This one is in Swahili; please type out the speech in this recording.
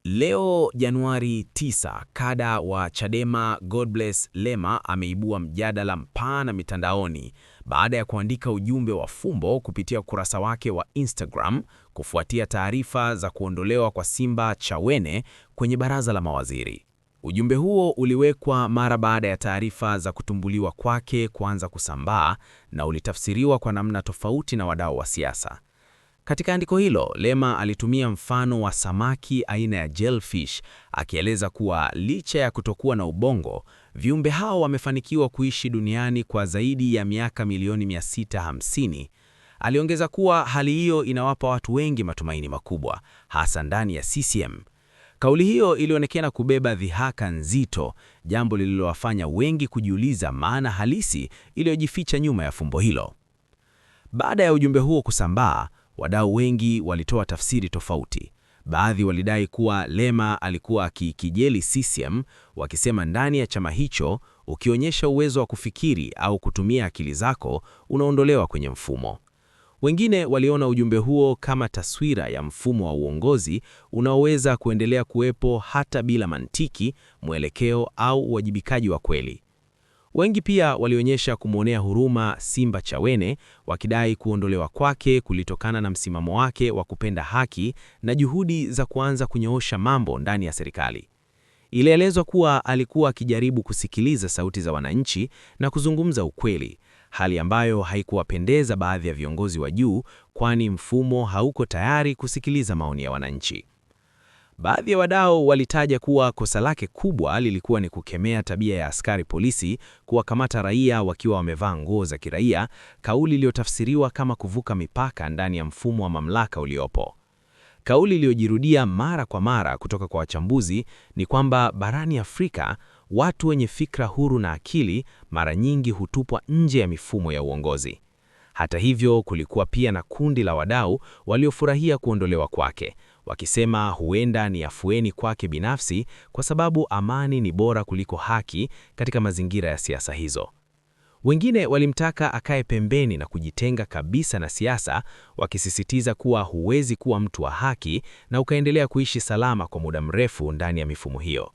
Leo Januari 9, kada wa Chadema Godbless Lema ameibua mjadala mpana mitandaoni baada ya kuandika ujumbe wa fumbo kupitia ukurasa wake wa Instagram kufuatia taarifa za kuondolewa kwa Simba Chawene kwenye baraza la mawaziri. Ujumbe huo uliwekwa mara baada ya taarifa za kutumbuliwa kwake kuanza kusambaa na ulitafsiriwa kwa namna tofauti na wadau wa siasa. Katika andiko hilo, Lema alitumia mfano wa samaki aina ya jellyfish, akieleza kuwa licha ya kutokuwa na ubongo, viumbe hao wamefanikiwa kuishi duniani kwa zaidi ya miaka milioni 650. Aliongeza kuwa hali hiyo inawapa watu wengi matumaini makubwa, hasa ndani ya CCM. Kauli hiyo ilionekana kubeba dhihaka nzito, jambo lililowafanya wengi kujiuliza maana halisi iliyojificha nyuma ya fumbo hilo. Baada ya ujumbe huo kusambaa, wadau wengi walitoa tafsiri tofauti. Baadhi walidai kuwa Lema alikuwa akikejeli CCM, wakisema ndani ya chama hicho, ukionyesha uwezo wa kufikiri au kutumia akili zako, unaondolewa kwenye mfumo. Wengine waliona ujumbe huo kama taswira ya mfumo wa uongozi unaoweza kuendelea kuwepo hata bila mantiki, mwelekeo au uwajibikaji wa kweli. Wengi pia walionyesha kumwonea huruma Simba Chawene, wakidai kuondolewa kwake kulitokana na msimamo wake wa kupenda haki na juhudi za kuanza kunyoosha mambo ndani ya serikali. Ilielezwa kuwa alikuwa akijaribu kusikiliza sauti za wananchi na kuzungumza ukweli, hali ambayo haikuwapendeza baadhi ya viongozi wa juu, kwani mfumo hauko tayari kusikiliza maoni ya wananchi. Baadhi ya wadau walitaja kuwa kosa lake kubwa lilikuwa ni kukemea tabia ya askari polisi kuwakamata raia wakiwa wamevaa nguo za kiraia, kauli iliyotafsiriwa kama kuvuka mipaka ndani ya mfumo wa mamlaka uliopo. Kauli iliyojirudia mara kwa mara kutoka kwa wachambuzi ni kwamba barani Afrika, watu wenye fikra huru na akili mara nyingi hutupwa nje ya mifumo ya uongozi. Hata hivyo, kulikuwa pia na kundi la wadau waliofurahia kuondolewa kwake, wakisema huenda ni afueni kwake binafsi kwa sababu amani ni bora kuliko haki katika mazingira ya siasa hizo. Wengine walimtaka akae pembeni na kujitenga kabisa na siasa, wakisisitiza kuwa huwezi kuwa mtu wa haki na ukaendelea kuishi salama kwa muda mrefu ndani ya mifumo hiyo.